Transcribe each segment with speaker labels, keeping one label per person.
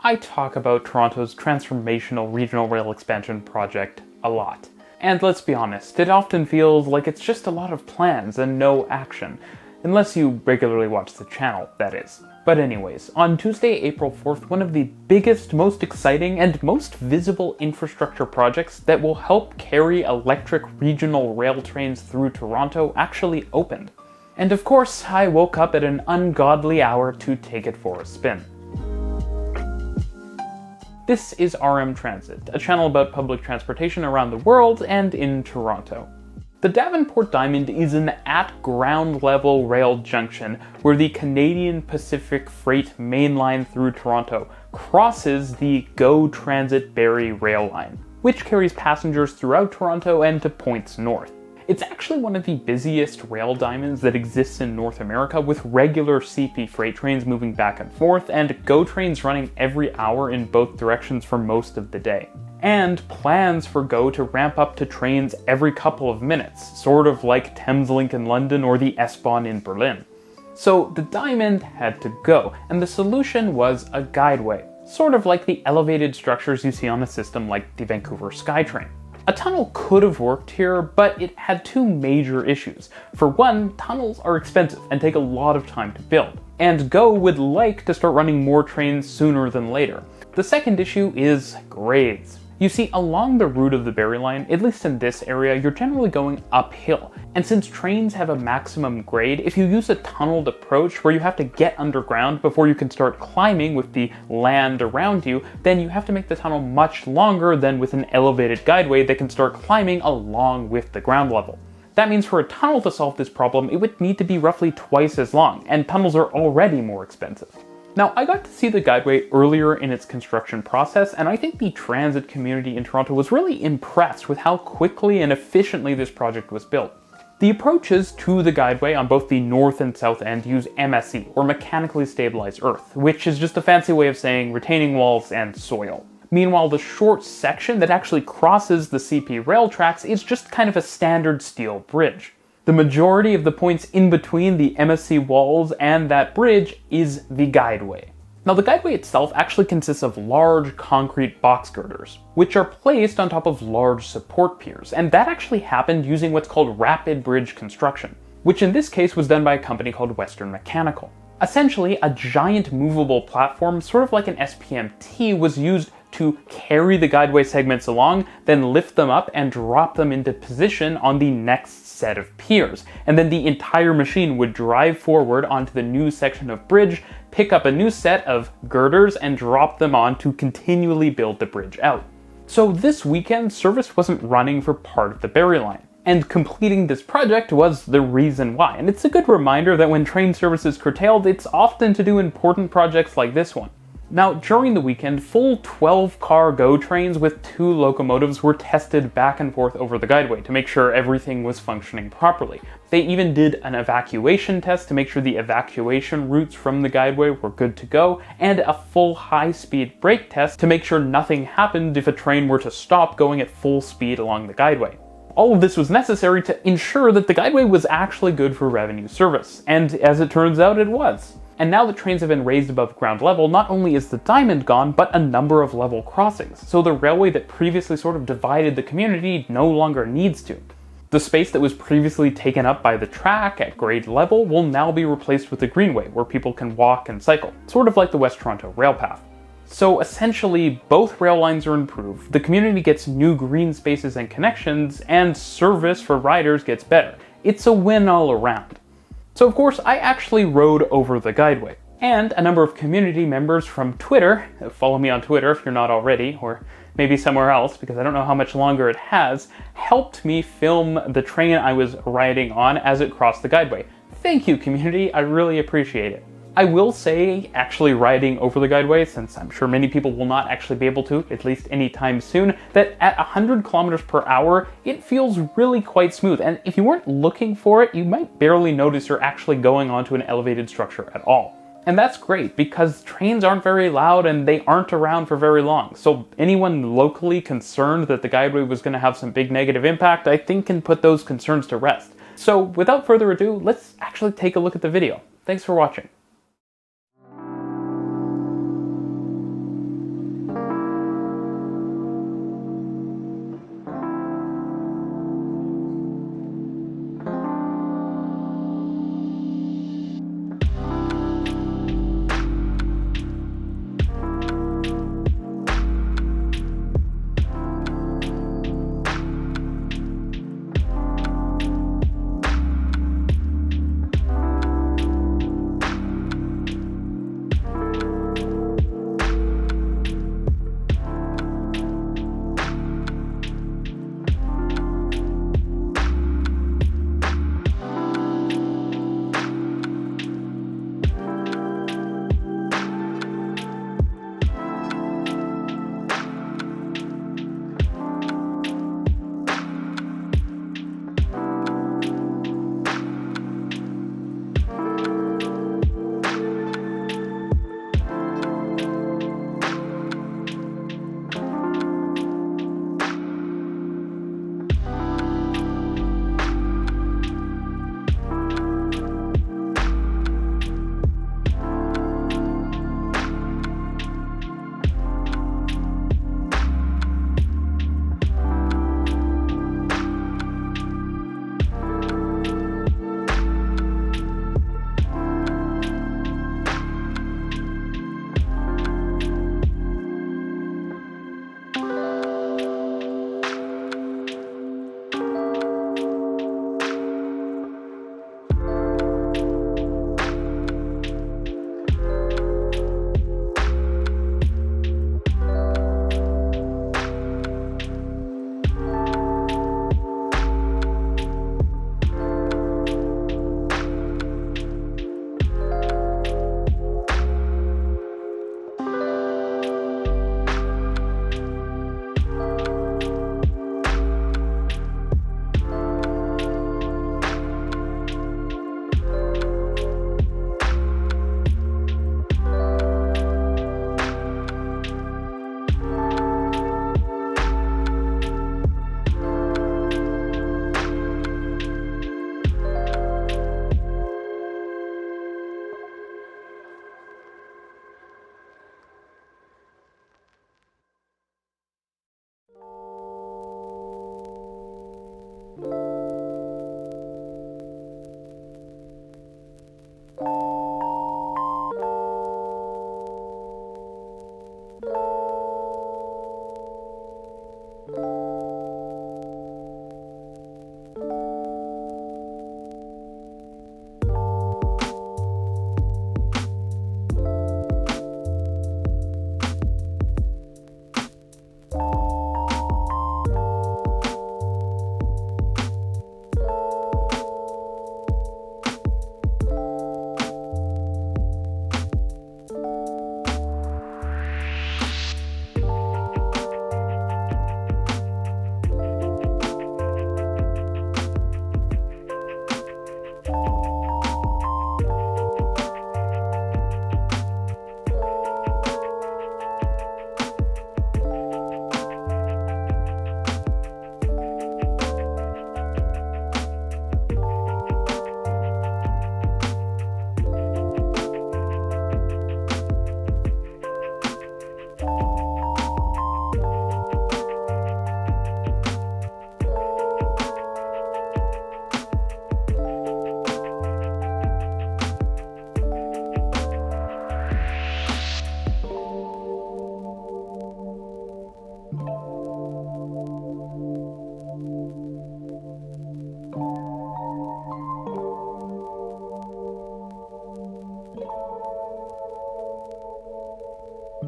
Speaker 1: I talk about Toronto's transformational regional rail expansion project a lot. And let's be honest, it often feels like it's just a lot of plans and no action. Unless you regularly watch the channel, that is. But anyways, on Tuesday, April 4th, one of the biggest, most exciting, and most visible infrastructure projects that will help carry electric regional rail trains through Toronto actually opened. And of course, I woke up at an ungodly hour to take it for a spin. This is RMTransit, a channel about public transportation around the world and in Toronto. The Davenport Diamond is an at-ground-level rail junction where the Canadian Pacific Freight main line through Toronto crosses the GO Transit Barrie rail line, which carries passengers throughout Toronto and to points north. It's actually one of the busiest rail diamonds that exists in North America, with regular CP freight trains moving back and forth and GO trains running every hour in both directions for most of the day. And plans for GO to ramp up to trains every couple of minutes, sort of like Thameslink in London or the S-Bahn in Berlin. So the Diamond had to go, and the solution was a guideway, sort of like the elevated structures you see on a system like the Vancouver SkyTrain. A tunnel could have worked here, but it had two major issues. For one, tunnels are expensive and take a lot of time to build, and GO would like to start running more trains sooner than later. The second issue is grades. You see, along the route of the Barrie line, at least in this area, you're generally going uphill. And since trains have a maximum grade, if you use a tunneled approach where you have to get underground before you can start climbing with the land around you, then you have to make the tunnel much longer than with an elevated guideway that can start climbing along with the ground level. That means for a tunnel to solve this problem, it would need to be roughly twice as long, and tunnels are already more expensive. Now, I got to see the Guideway earlier in its construction process, and I think the transit community in Toronto was really impressed with how quickly and efficiently this project was built. The approaches to the Guideway on both the north and south end use MSE, or mechanically stabilized earth, which is just a fancy way of saying retaining walls and soil. Meanwhile, the short section that actually crosses the CP rail tracks is just kind of a standard steel bridge. The majority of the points in between the MSC walls and that bridge is the Guideway. Now, the Guideway itself actually consists of large concrete box girders, which are placed on top of large support piers, and that actually happened using what's called rapid bridge construction, which in this case was done by a company called Western Mechanical. Essentially, a giant movable platform, sort of like an SPMT, was used to carry the Guideway segments along, then lift them up and drop them into position on the next set of piers. And then the entire machine would drive forward onto the new section of bridge, pick up a new set of girders, and drop them on to continually build the bridge out. So this weekend, service wasn't running for part of the Barrie line. And completing this project was the reason why. And it's a good reminder that when train service is curtailed, it's often to do important projects like this one. Now, during the weekend, full 12-car GO trains with 2 locomotives were tested back and forth over the Guideway to make sure everything was functioning properly. They even did an evacuation test to make sure the evacuation routes from the Guideway were good to go, and a full high-speed brake test to make sure nothing happened if a train were to stop going at full speed along the Guideway. All of this was necessary to ensure that the Guideway was actually good for revenue service, and as it turns out, it was. And now that trains have been raised above ground level, not only is the Diamond gone, but a number of level crossings, so the railway that previously sort of divided the community no longer needs to. The space that was previously taken up by the track at grade level will now be replaced with a greenway, where people can walk and cycle, sort of like the West Toronto rail path. So essentially, both rail lines are improved, the community gets new green spaces and connections, and service for riders gets better. It's a win all around. So of course, I actually rode over the Guideway, and a number of community members from Twitter, follow me on Twitter if you're not already, or maybe somewhere else because I don't know how much longer it has, helped me film the train I was riding on as it crossed the Guideway. Thank you, community, I really appreciate it. I will say, actually riding over the Guideway, since I'm sure many people will not actually be able to, at least anytime soon, that at 100 kilometers per hour, it feels really quite smooth. And if you weren't looking for it, you might barely notice you're actually going onto an elevated structure at all. And that's great, because trains aren't very loud and they aren't around for very long. So anyone locally concerned that the Guideway was going to have some big negative impact, I think can put those concerns to rest. So without further ado, let's actually take a look at the video. Thanks for watching.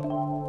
Speaker 1: you.